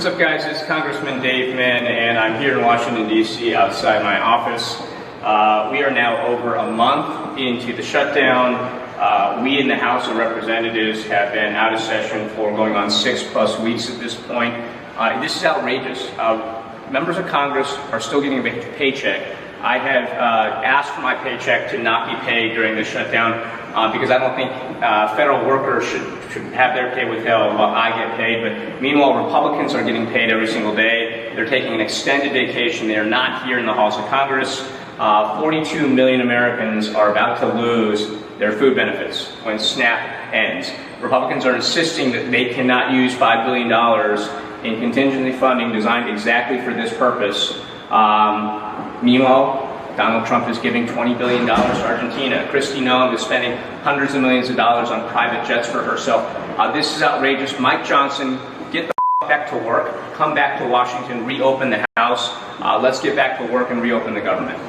What's up, guys? It's Congressman Dave Mann, and I'm here in Washington, D.C. outside my office. We are now over a month into the shutdown. We in the House of Representatives have been out of session for going on 6+ weeks at this point. This is outrageous. Members of Congress are still getting a paycheck. I have asked for my paycheck to not be paid during the shutdown because I don't think federal workers should have their pay withheld while I get paid. But meanwhile, Republicans are getting paid every single day. They're taking an extended vacation. They are not here in the halls of Congress. 42 million Americans are about to lose their food benefits when SNAP ends. Republicans are insisting that they cannot use $5 billion in contingency funding designed exactly for this purpose. Meanwhile, Donald Trump is giving $20 billion to Argentina. Kristi Noem is spending hundreds of millions of dollars on private jets for herself. This is outrageous. Mike Johnson, get the back to work. Come back to Washington. Reopen the House. Let's get back to work and reopen the government.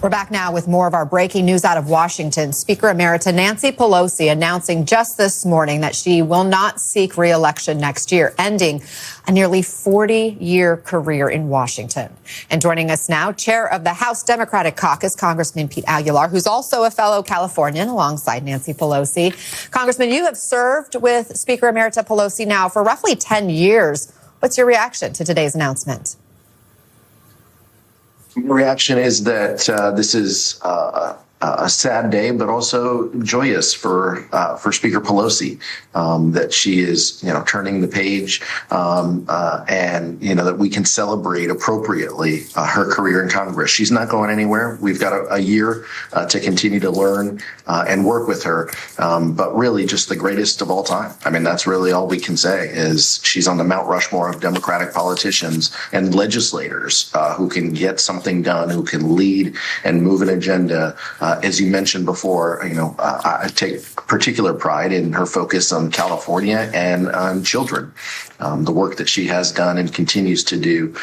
We're back now with more of our breaking news out of Washington. Speaker Emerita Nancy Pelosi announcing just this morning that she will not seek re-election next year, ending a nearly 40-year career in Washington. And joining us now, Chair of the House Democratic Caucus, Congressman Pete Aguilar, who's also a fellow Californian alongside Nancy Pelosi. Congressman, you have served with Speaker Emerita Pelosi now for roughly 10 years. What's your reaction to today's announcement? Reaction is that this is a sad day, but also joyous for Speaker Pelosi, that she is, turning the page, and that we can celebrate appropriately her career in Congress. She's not going anywhere. We've got a year to continue to learn and work with her, but really just the greatest of all time. I mean, that's really all we can say is she's on the Mount Rushmore of Democratic politicians and legislators who can get something done, who can lead and move an agenda. As you mentioned before, I take particular pride in her focus on California and on children. The work that she has done and continues to do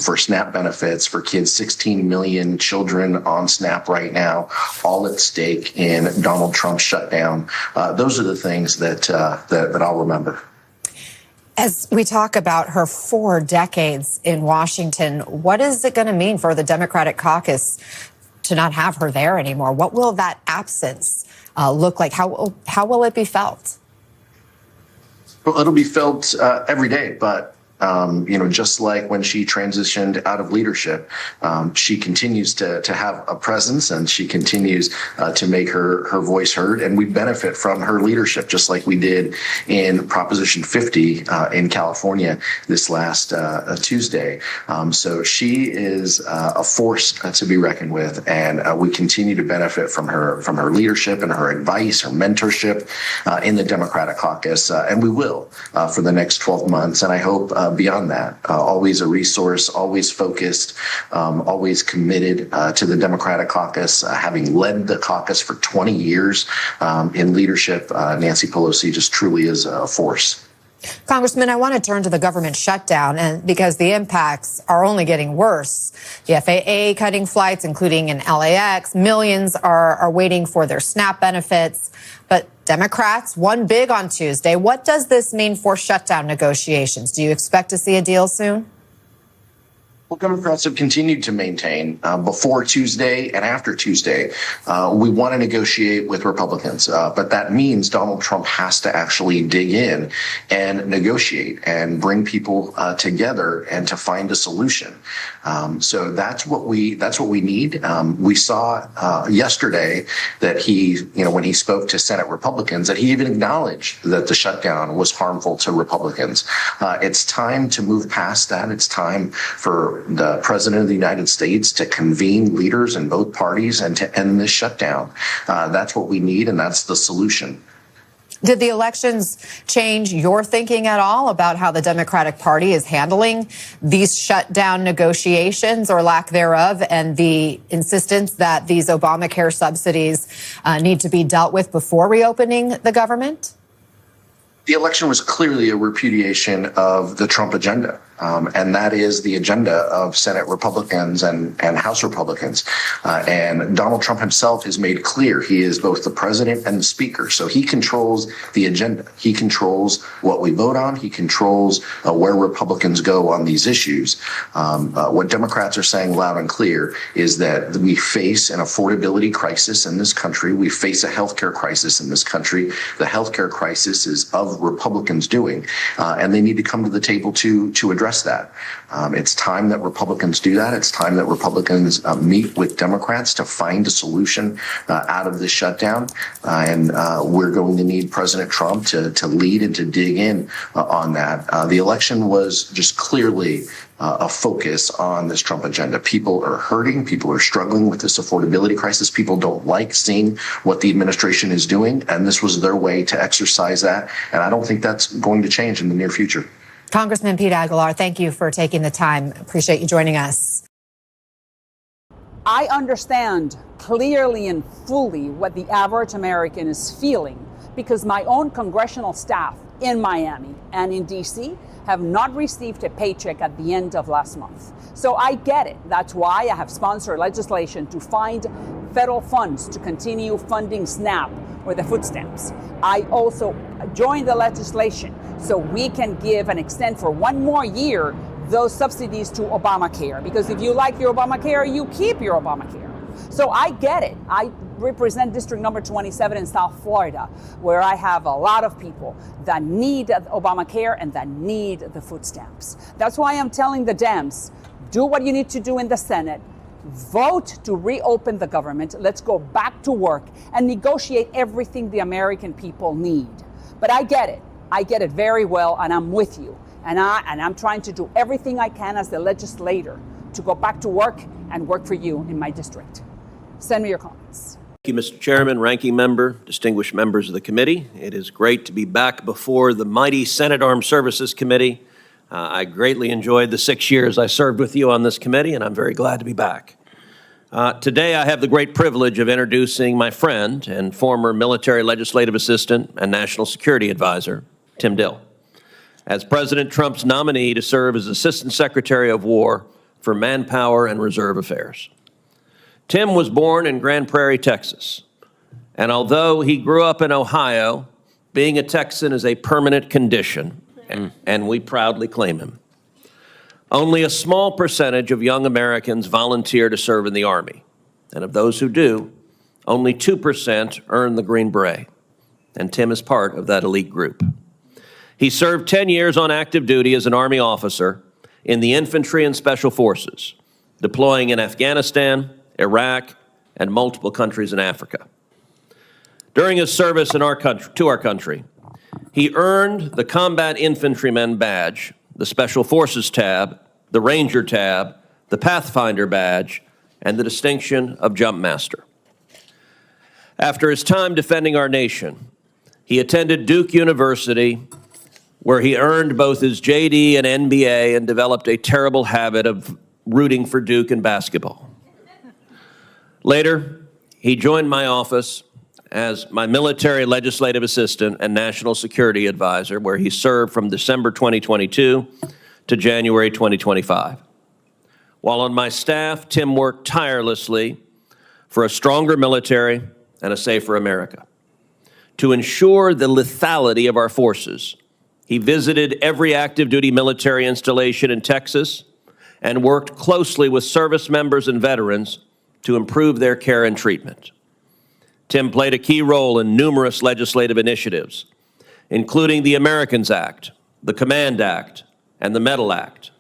for SNAP benefits for kids, 16 million children on SNAP right now, all at stake in Donald Trump's shutdown. Those are the things that I'll remember. As we talk about her 4 decades in Washington, what is it going to mean for the Democratic caucus to not have her there anymore? What will that absence look like? How will it be felt? Well, it'll be felt every day, but just like when she transitioned out of leadership, she continues to have a presence, and she continues to make her voice heard. And we benefit from her leadership, just like we did in Proposition 50 in California this last Tuesday. So she is a force to be reckoned with, and we continue to benefit from her leadership and her advice, her mentorship in the Democratic caucus, and we will for the next 12 months. And I hope beyond that, always a resource, always focused, always committed to the Democratic caucus, having led the caucus for 20 years in leadership. Nancy Pelosi just truly is a force. Congressman, I want to turn to the government shutdown, and because the impacts are only getting worse. The FAA cutting flights, including in LAX. Millions are waiting for their SNAP benefits. But Democrats won big on Tuesday. What does this mean for shutdown negotiations? Do you expect to see a deal soon? Well, Democrats have continued to maintain before Tuesday and after Tuesday, we want to negotiate with Republicans. But that means Donald Trump has to actually dig in and negotiate and bring people together and to find a solution. So that's what we need. We saw yesterday that he, when he spoke to Senate Republicans, that he even acknowledged that the shutdown was harmful to Republicans. It's time to move past that. It's time for the President of the United States to convene leaders in both parties and to end this shutdown. That's what we need, and that's the solution. Did the elections change your thinking at all about how the Democratic Party is handling these shutdown negotiations or lack thereof, and the insistence that these Obamacare subsidies need to be dealt with before reopening the government? The election was clearly a repudiation of the Trump agenda. and that is the agenda of Senate Republicans and House Republicans. And Donald Trump himself has made clear he is both the president and the speaker. So he controls the agenda. He controls what we vote on. He controls where Republicans go on these issues. What Democrats are saying loud and clear is that we face an affordability crisis in this country. We face a healthcare crisis in this country. The healthcare crisis is of Republicans doing, and they need to come to the table to address that. It's time that Republicans do that. It's time that Republicans meet with Democrats to find a solution out of this shutdown. And we're going to need President Trump to lead and to dig in on that. The election was just clearly a focus on this Trump agenda. People are hurting. People are struggling with this affordability crisis. People don't like seeing what the administration is doing, and this was their way to exercise that. And I don't think that's going to change in the near future. Congressman Pete Aguilar, thank you for taking the time. Appreciate you joining us. I understand clearly and fully what the average American is feeling, because my own congressional staff in Miami and in D.C. have not received a paycheck at the end of last month. So I get it. That's why I have sponsored legislation to find federal funds to continue funding SNAP or the food stamps. I also joined the legislation so we can give and extend for one more year those subsidies to Obamacare. Because if you like your Obamacare, you keep your Obamacare. So I get it. I represent District Number 27 in South Florida, where I have a lot of people that need Obamacare and that need the food stamps. That's why I'm telling the Dems, do what you need to do in the Senate, vote to reopen the government, let's go back to work and negotiate everything the American people need. But I get it very well, and I'm with you. And I'm trying to do everything I can as the legislator to go back to work and work for you in my district. Send me your comments. Thank you, Mr. Chairman, Ranking Member, distinguished members of the committee. It is great to be back before the mighty Senate Armed Services Committee. I greatly enjoyed the 6 years I served with you on this committee, and I'm very glad to be back. Today, I have the great privilege of introducing my friend and former military legislative assistant and national security advisor, Tim Dill, as President Trump's nominee to serve as Assistant Secretary of War for Manpower and Reserve Affairs. Tim was born in Grand Prairie, Texas, and although he grew up in Ohio, being a Texan is a permanent condition, and we proudly claim him. Only a small percentage of young Americans volunteer to serve in the Army, and of those who do, only 2% earn the Green Beret, and Tim is part of that elite group. He served 10 years on active duty as an Army officer in the infantry and special forces, deploying in Afghanistan, Iraq, and multiple countries in Africa. During his service to our country, he earned the Combat Infantryman Badge, the Special Forces Tab, the Ranger Tab, the Pathfinder Badge, and the distinction of Jump Master. After his time defending our nation, he attended Duke University, where he earned both his JD and NBA and developed a terrible habit of rooting for Duke in basketball. Later, he joined my office as my military legislative assistant and national security advisor, where he served from December 2022 to January 2025. While on my staff, Tim worked tirelessly for a stronger military and a safer America. To ensure the lethality of our forces, he visited every active duty military installation in Texas and worked closely with service members and veterans to improve their care and treatment. Tim played a key role in numerous legislative initiatives, including the Americans Act, the Command Act, and the Medal Act,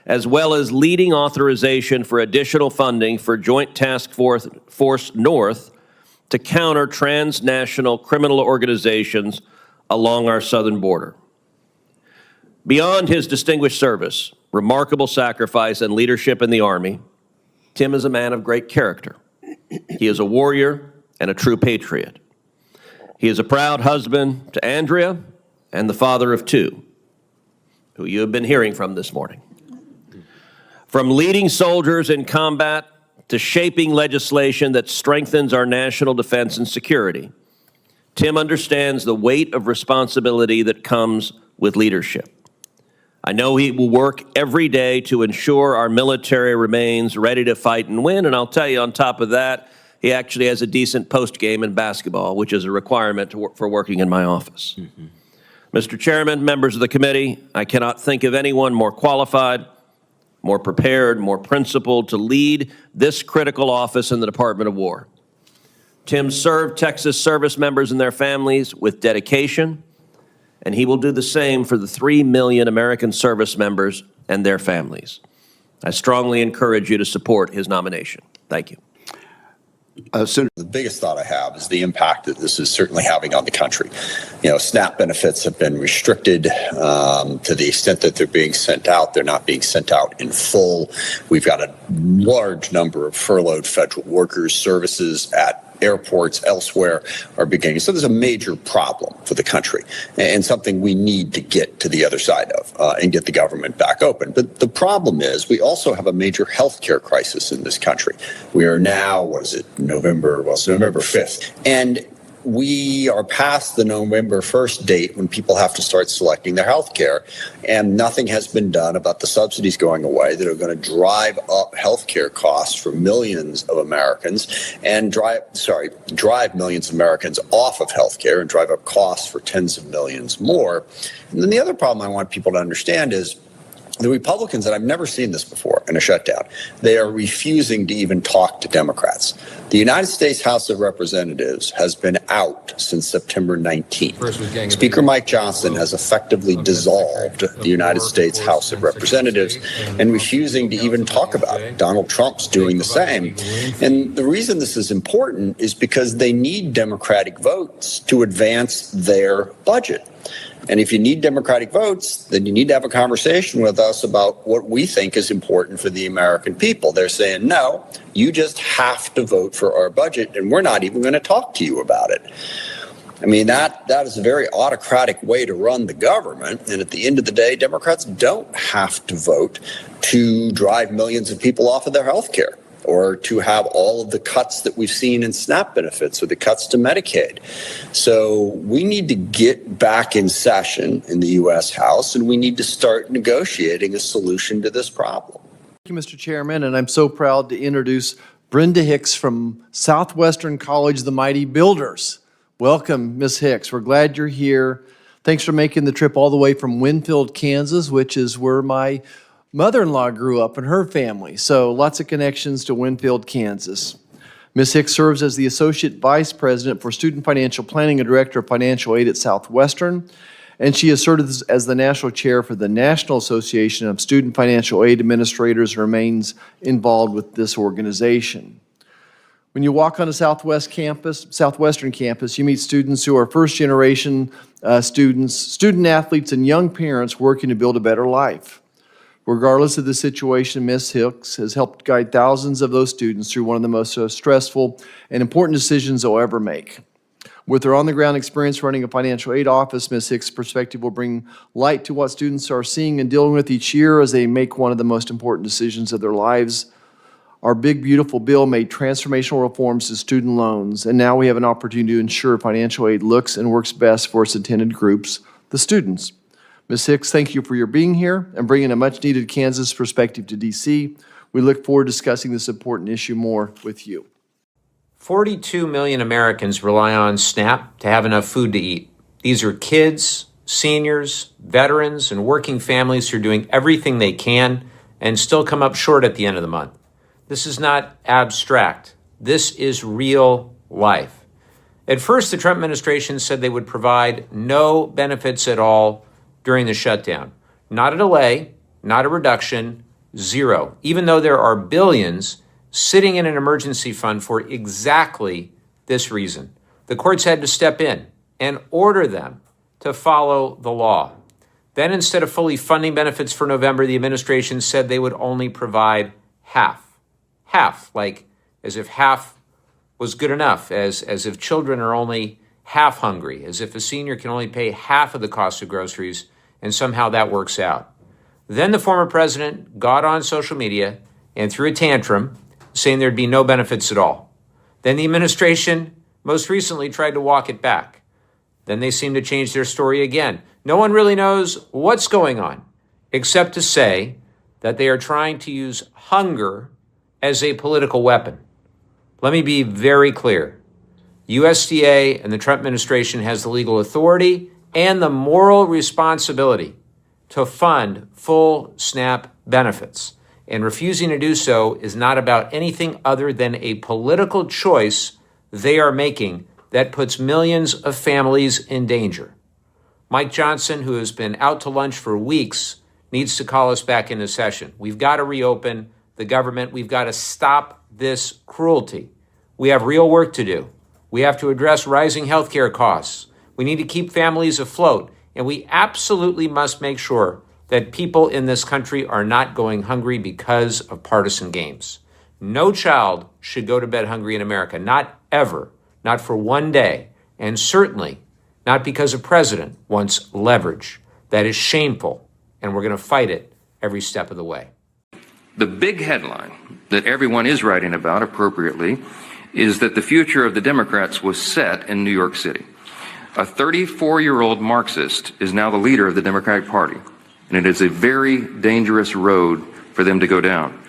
as well as leading authorization for additional funding for Joint Task Force North to counter transnational criminal organizations along our southern border. Beyond his distinguished service, remarkable sacrifice, and leadership in the Army, Tim is a man of great character. He is a warrior and a true patriot. He is a proud husband to Andrea and the father of two, who you have been hearing from this morning. From leading soldiers in combat to shaping legislation that strengthens our national defense and security, Tim understands the weight of responsibility that comes with leadership. I know he will work every day to ensure our military remains ready to fight and win, and I'll tell you, on top of that, he actually has a decent post-game in basketball, which is a requirement for working in my office. Mr. Chairman, members of the committee, I cannot think of anyone more qualified, more prepared, more principled to lead this critical office in the Department of War. Tim served Texas service members and their families with dedication, and he will do the same for the 3 million American service members and their families. I strongly encourage you to support his nomination. Thank you. The biggest thought I have is the impact that this is certainly having on the country. You know, SNAP benefits have been restricted to the extent that they're being sent out. They're not being sent out in full. We've got a large number of furloughed federal workers. Services at airports elsewhere are beginning. So there's a major problem for the country and something we need to get to the other side of and get the government back open. But the problem is we also have a major healthcare crisis in this country. We are now, November 5th. And we are past the November 1st date when people have to start selecting their health care, and nothing has been done about the subsidies going away that are going to drive up health care costs for millions of Americans and drive millions of Americans off of health care and drive up costs for tens of millions more. And then the other problem I want people to understand is the Republicans, and I've never seen this before in a shutdown, they are refusing to even talk to Democrats. The United States House of Representatives has been out since September 19th. Speaker Mike Johnson has effectively dissolved the United States House of Representatives and refusing to even talk about it. Donald Trump's doing the same. And the reason this is important is because they need Democratic votes to advance their budget. And if you need Democratic votes, then you need to have a conversation with us about what we think is important for the American people. They're saying, no, you just have to vote for our budget, and we're not even going to talk to you about it. I mean, that is a very autocratic way to run the government. And at the end of the day, Democrats don't have to vote to drive millions of people off of their health care, or to have all of the cuts that we've seen in SNAP benefits or the cuts to Medicaid. So we need to get back in session in the U.S. House, and we need to start negotiating a solution to this problem. Thank you, Mr. Chairman, and I'm so proud to introduce Brenda Hicks from Southwestern College, the Mighty Builders. Welcome, Ms. Hicks. We're glad you're here. Thanks for making the trip all the way from Winfield, Kansas, which is where my mother-in-law grew up and her family, so lots of connections to Winfield, Kansas. Ms. Hicks serves as the Associate Vice President for Student Financial Planning and Director of Financial Aid at Southwestern, and she has served as the National Chair for the National Association of Student Financial Aid Administrators and remains involved with this organization. When you walk on a Southwestern campus, you meet students who are first-generation students, student athletes, and young parents working to build a better life. Regardless of the situation, Ms. Hicks has helped guide thousands of those students through one of the most stressful and important decisions they'll ever make. With her on-the-ground experience running a financial aid office, Ms. Hicks' perspective will bring light to what students are seeing and dealing with each year as they make one of the most important decisions of their lives. Our big, beautiful bill made transformational reforms to student loans, and now we have an opportunity to ensure financial aid looks and works best for its intended groups, the students. Ms. Hicks, thank you for your being here and bringing a much-needed Kansas perspective to D.C. We look forward to discussing this important issue more with you. 42 million Americans rely on SNAP to have enough food to eat. These are kids, seniors, veterans, and working families who are doing everything they can and still come up short at the end of the month. This is not abstract. This is real life. At first, the Trump administration said they would provide no benefits at all during the shutdown. Not a delay, not a reduction, zero, even though there are billions sitting in an emergency fund for exactly this reason. The courts had to step in and order them to follow the law. Then, instead of fully funding benefits for November, the administration said they would only provide half, like as if half was good enough, as if children are only half hungry, as if a senior can only pay half of the cost of groceries, and somehow that works out. Then the former president got on social media and threw a tantrum, saying there'd be no benefits at all. Then the administration most recently tried to walk it back. Then they seem to change their story again. No one really knows what's going on. except to say that they are trying to use hunger as a political weapon. Let me be very clear. USDA and the Trump administration has the legal authority and the moral responsibility to fund full SNAP benefits. And refusing to do so is not about anything other than a political choice they are making that puts millions of families in danger. Mike Johnson, who has been out to lunch for weeks, needs to call us back into session. We've got to reopen the government. We've got to stop this cruelty. We have real work to do. We have to address rising healthcare costs. We need to keep families afloat. And we absolutely must make sure that people in this country are not going hungry because of partisan games. No child should go to bed hungry in America, not ever, not for one day, and certainly not because a president wants leverage. That is shameful, and we're going to fight it every step of the way. The big headline that everyone is writing about appropriately is that the future of the Democrats was set in New York City. A 34-year-old Marxist is now the leader of the Democratic Party, and it is a very dangerous road for them to go down.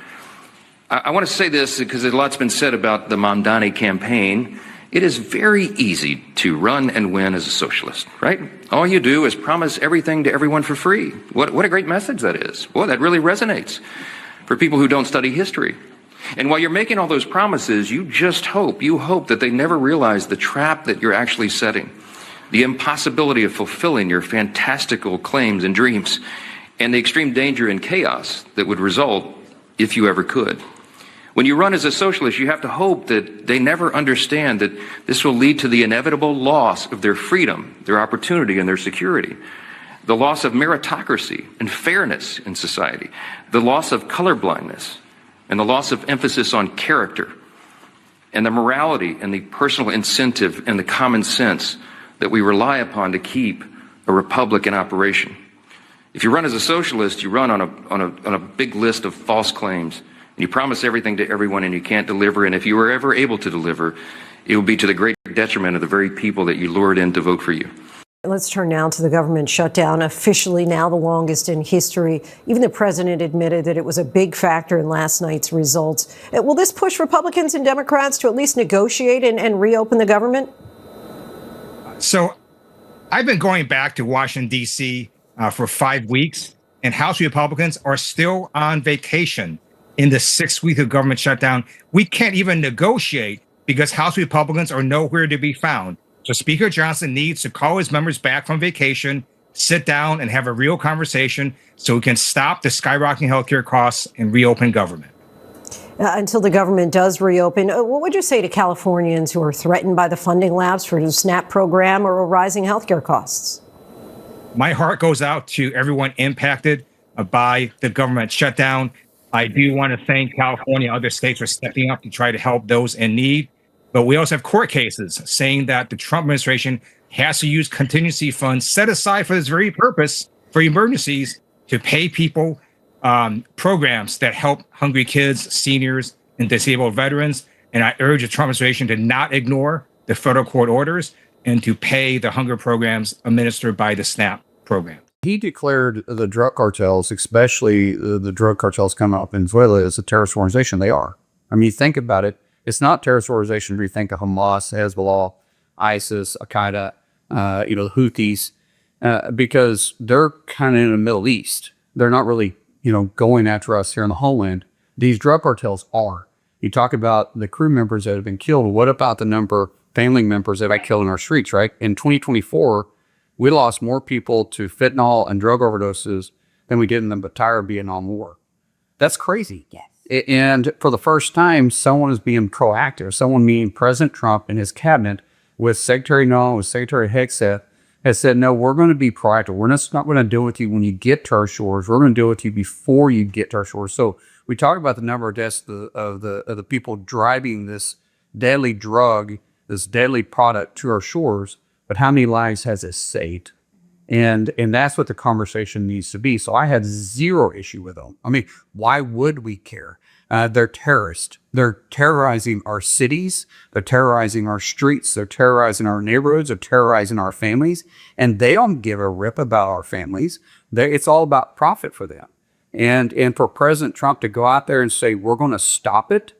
I want to say this because a lot's been said about the Mamdani campaign. It is very easy to run and win as a socialist, right? All you do is promise everything to everyone for free. What a great message that is. Boy, that really resonates for people who don't study history. And while you're making all those promises, you hope that they never realize the trap that you're actually setting, the impossibility of fulfilling your fantastical claims and dreams, and the extreme danger and chaos that would result if you ever could. When you run as a socialist, you have to hope that they never understand that this will lead to the inevitable loss of their freedom, their opportunity, and their security, the loss of meritocracy and fairness in society, the loss of colorblindness, and the loss of emphasis on character, and the morality and the personal incentive and the common sense that we rely upon to keep a republic in operation. If you run as a socialist, you run on a big list of false claims, and you promise everything to everyone and you can't deliver, and if you were ever able to deliver, it will be to the great detriment of the very people that you lured in to vote for you. Let's turn now to the government shutdown, officially now the longest in history. Even the president admitted that it was a big factor in last night's results. Will this push Republicans and Democrats to at least negotiate and reopen the government? So I've been going back to Washington, D.C. For 5 weeks, and House Republicans are still on vacation in the 6th week of government shutdown. We can't even negotiate because House Republicans are nowhere to be found. So Speaker Johnson needs to call his members back from vacation, sit down and have a real conversation so we can stop the skyrocketing healthcare costs and reopen government. Until the government does reopen, what would you say to Californians who are threatened by the funding lapse for the SNAP program or rising healthcare costs? My heart goes out to everyone impacted by the government shutdown. I do want to thank California and other states for stepping up to try to help those in need. But we also have court cases saying that the Trump administration has to use contingency funds set aside for this very purpose, for emergencies, to pay people programs that help hungry kids, seniors, and disabled veterans. And I urge the Trump administration to not ignore the federal court orders and to pay the hunger programs administered by the SNAP program. He declared the drug cartels, especially the drug cartels coming up in Venezuela, as a terrorist organization. They are. I mean, you think about it. It's not terrorist organization where you think of Hamas, Hezbollah, ISIS, Al-Qaeda, the Houthis, because they're kind of in the Middle East. They're not really, going after us here in the homeland. These drug cartels are. You talk about the crew members that have been killed. What about the number of family members that got killed in our streets, right? In 2024, we lost more people to fentanyl and drug overdoses than we did in the entire Vietnam War. That's crazy. Yes. And for the first time, someone is being proactive. Someone, meaning President Trump and his cabinet, with Secretary Null, with Secretary Hegseth, has said, no, we're going to be proactive. We're not going to deal with you when you get to our shores. We're going to deal with you before you get to our shores. So we talk about the number of deaths of the people driving this deadly drug, this deadly product to our shores, but how many lives has it saved? And that's what the conversation needs to be. So I had zero issue with them. I mean, why would we care? They're terrorists. They're terrorizing our cities. They're terrorizing our streets. They're terrorizing our neighborhoods. They're terrorizing our families. And they don't give a rip about our families. It's all about profit for them. And for President Trump to go out there and say, we're going to stop it,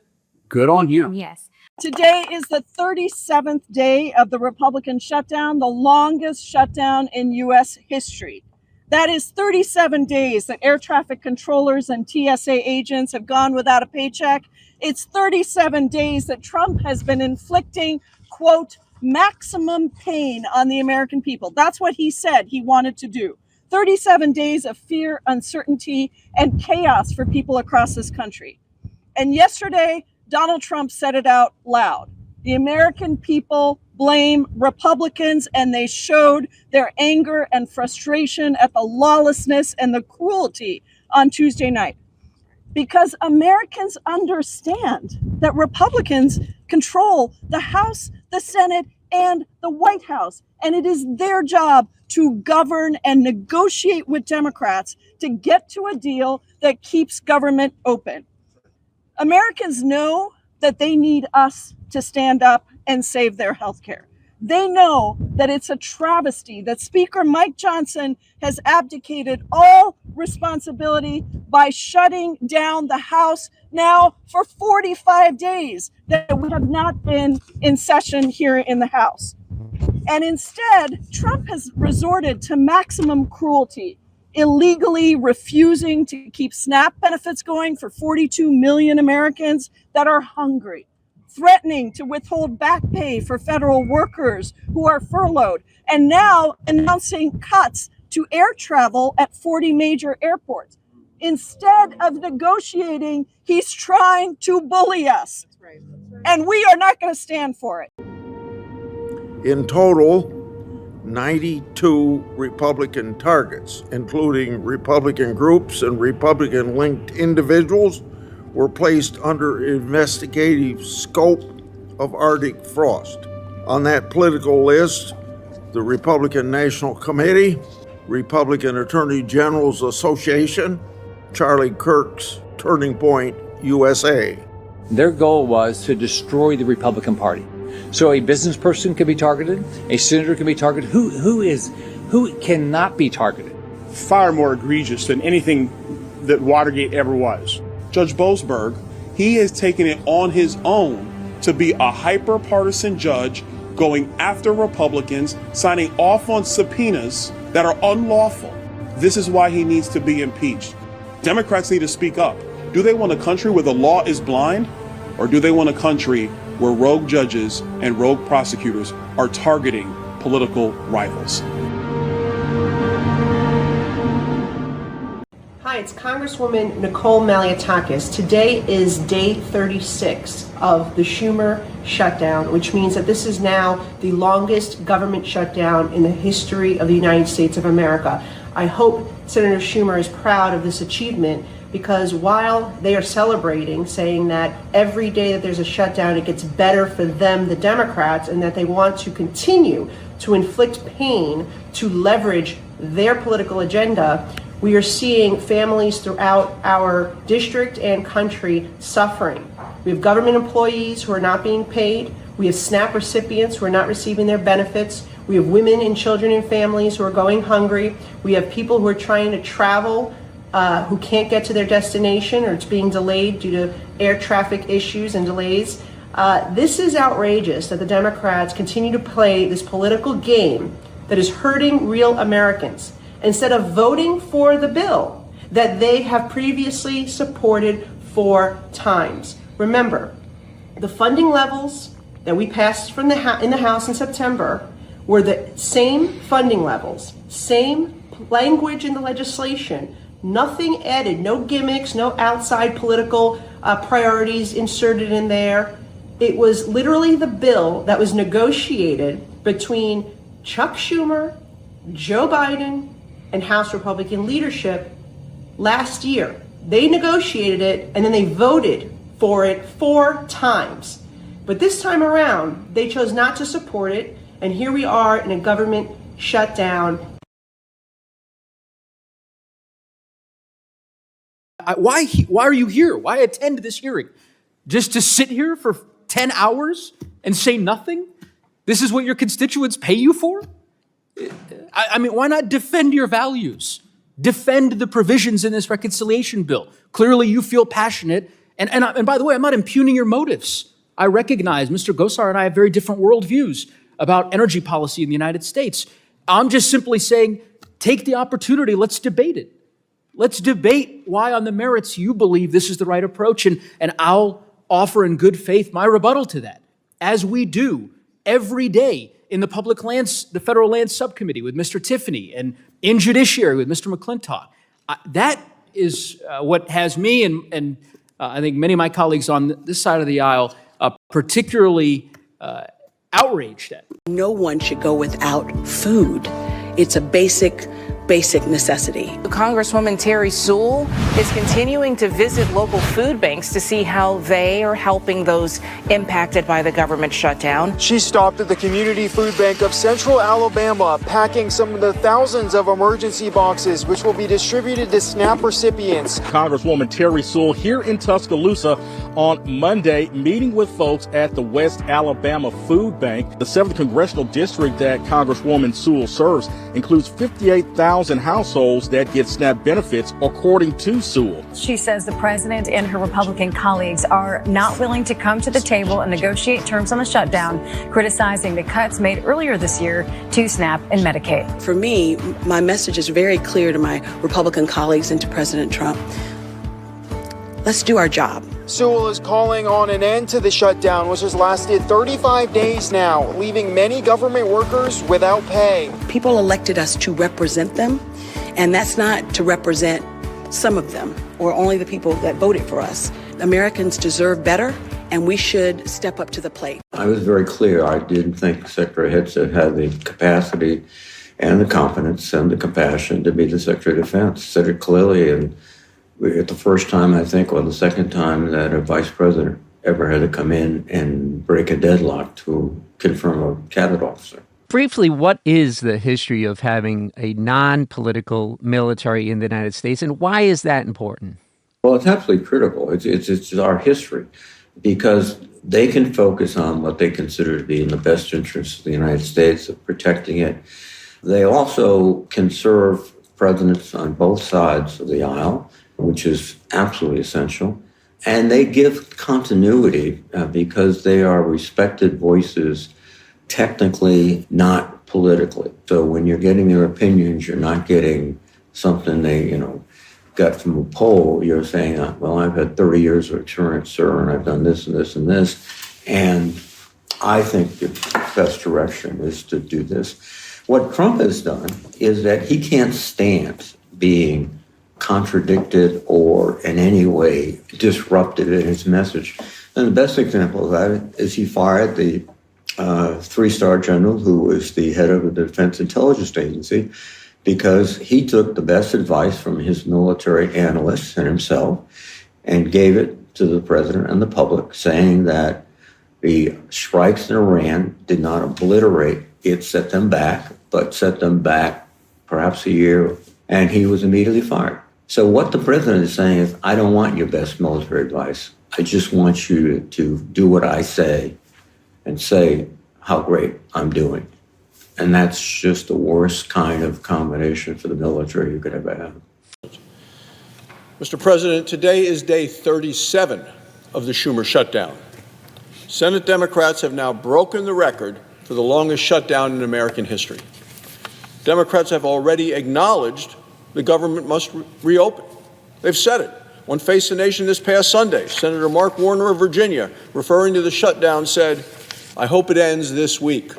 good on you. Yes. Today is the 37th day of the Republican shutdown, the longest shutdown in U.S. history. That is 37 days that air traffic controllers and TSA agents have gone without a paycheck. It's 37 days that Trump has been inflicting, quote, maximum pain on the American people. That's what he said he wanted to do. 37 days of fear, uncertainty, and chaos for people across this country. And yesterday, Donald Trump said it out loud. The American people blame Republicans, and they showed their anger and frustration at the lawlessness and the cruelty on Tuesday night. Because Americans understand that Republicans control the House, the Senate, and the White House. And it is their job to govern and negotiate with Democrats to get to a deal that keeps government open. Americans know that they need us to stand up and save their health care. They know that it's a travesty that Speaker Mike Johnson has abdicated all responsibility by shutting down the House now for 45 days that we have not been in session here in the House. And instead, Trump has resorted to maximum cruelty, illegally refusing to keep SNAP benefits going for 42 million Americans that are hungry, threatening to withhold back pay for federal workers who are furloughed, and now announcing cuts to air travel at 40 major airports. Instead of negotiating, he's trying to bully us. And we are not going to stand for it. In total, 92 Republican targets, including Republican groups and Republican-linked individuals, were placed under investigative scope of Arctic frost. On that political list, the Republican National Committee, Republican Attorney Generals Association, Charlie Kirk's Turning Point USA. Their goal was to destroy the Republican Party. So a business person could be targeted, a senator can be targeted. Who cannot be targeted? Far more egregious than anything that Watergate ever was. Judge Boasberg, he has taken it on his own to be a hyper-partisan judge going after Republicans, signing off on subpoenas that are unlawful. This is why he needs to be impeached. Democrats need to speak up. Do they want a country where the law is blind, or do they want a country where rogue judges and rogue prosecutors are targeting political rivals? Hi, it's Congresswoman Nicole Malliotakis. Today is day 36 of the Schumer shutdown, which means that this is now the longest government shutdown in the history of the United States of America. I hope Senator Schumer is proud of this achievement, because while they are celebrating, saying that every day that there's a shutdown, it gets better for them, the Democrats, and that they want to continue to inflict pain to leverage their political agenda, we are seeing families throughout our district and country suffering. We have government employees who are not being paid. We have SNAP recipients who are not receiving their benefits. We have women and children and families who are going hungry. We have people who are trying to travel who can't get to their destination, or it's being delayed due to air traffic issues and delays. This is outrageous that the Democrats continue to play this political game that is hurting real Americans, instead of voting for the bill that they have previously supported 4 times. Remember, the funding levels that we passed from in the House in September were the same funding levels, same language in the legislation, nothing added, no gimmicks, no outside political priorities inserted in there. It was literally the bill that was negotiated between Chuck Schumer, Joe Biden, and House Republican leadership last year. They negotiated it, and then they voted for it 4 times. But this time around, they chose not to support it, and here we are in a government shutdown. Why are you here? Why attend this hearing? Just to sit here for 10 hours and say nothing? This is what your constituents pay you for? I mean, why not defend your values? Defend the provisions in this reconciliation bill. Clearly, you feel passionate. And by the way, I'm not impugning your motives. I recognize Mr. Gosar and I have very different worldviews about energy policy in the United States. I'm just simply saying, take the opportunity. Let's debate it. Let's debate why on the merits you believe this is the right approach. And I'll offer in good faith my rebuttal to that, as we do every day in the the Federal Lands Subcommittee with Mr. Tiffany and in Judiciary with Mr. McClintock. That is what has me and I think many of my colleagues on this side of the aisle particularly outraged at. No one should go without food. It's a basic necessity. Congresswoman Terri Sewell is continuing to visit local food banks to see how they are helping those impacted by the government shutdown. She stopped at the Community Food Bank of Central Alabama, packing some of the thousands of emergency boxes which will be distributed to SNAP recipients. Congresswoman Terri Sewell here in Tuscaloosa on Monday, meeting with folks at the West Alabama Food Bank. The 7th Congressional District that Congresswoman Sewell serves includes 58,000 households that get SNAP benefits, according to Sewell. She says the president and her Republican colleagues are not willing to come to the table and negotiate terms on the shutdown, criticizing the cuts made earlier this year to SNAP and Medicaid. For me, my message is very clear to my Republican colleagues and to President Trump. Let's do our job. Sewell is calling on an end to the shutdown, which has lasted 35 days now, leaving many government workers without pay. People elected us to represent them, and that's not to represent some of them or only the people that voted for us. Americans deserve better, and we should step up to the plate. I was very clear. I didn't think Secretary Hegseth had the capacity and the competence and the compassion to be the Secretary of Defense. Said it clearly, and at the first time, I think, or the second time that a vice president ever had to come in and break a deadlock to confirm a cabinet officer. Briefly, what is the history of having a non-political military in the United States, and why is that important? Well, it's absolutely critical. It's our history, because they can focus on what they consider to be in the best interest of the United States, of protecting it. They also can serve presidents on both sides of the aisle, which is absolutely essential. And they give continuity because they are respected voices, technically, not politically. So when you're getting their opinions, you're not getting something they, got from a poll. You're saying, well, I've had 30 years of experience, sir, and I've done this and this and this. And I think the best direction is to do this. What Trump has done is that he can't stand being contradicted or in any way disrupted in his message. And the best example of that is he fired the 3-star general who was the head of the Defense Intelligence Agency because he took the best advice from his military analysts and himself and gave it to the president and the public, saying that the strikes in Iran did not obliterate, it set them back, but set them back perhaps a year, and he was immediately fired. So what the president is saying is, I don't want your best military advice. I just want you to do what I say and say how great I'm doing. And that's just the worst kind of combination for the military you could ever have. Mr. President, today is day 37 of the Schumer shutdown. Senate Democrats have now broken the record for the longest shutdown in American history. Democrats have already acknowledged the government must reopen. They've said it. On Face the Nation this past Sunday, Senator Mark Warner of Virginia, referring to the shutdown, said, I hope it ends this week.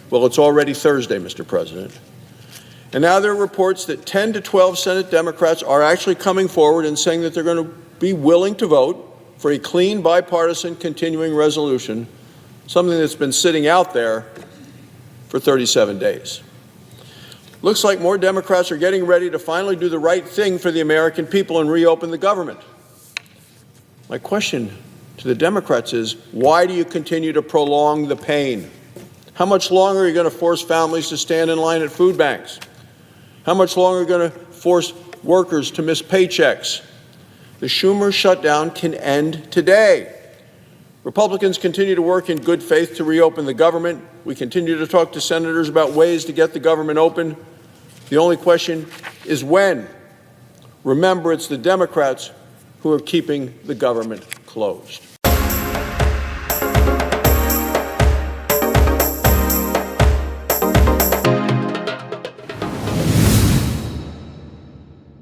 Well, it's already Thursday, Mr. President. And now there are reports that 10 to 12 Senate Democrats are actually coming forward and saying that they're going to be willing to vote for a clean, bipartisan, continuing resolution, something that's been sitting out there for 37 days. Looks like more Democrats are getting ready to finally do the right thing for the American people and reopen the government. My question to the Democrats is, why do you continue to prolong the pain? How much longer are you going to force families to stand in line at food banks? How much longer are you going to force workers to miss paychecks? The Schumer shutdown can end today. Republicans continue to work in good faith to reopen the government. We continue to talk to senators about ways to get the government open. The only question is when. Remember, it's the Democrats who are keeping the government closed.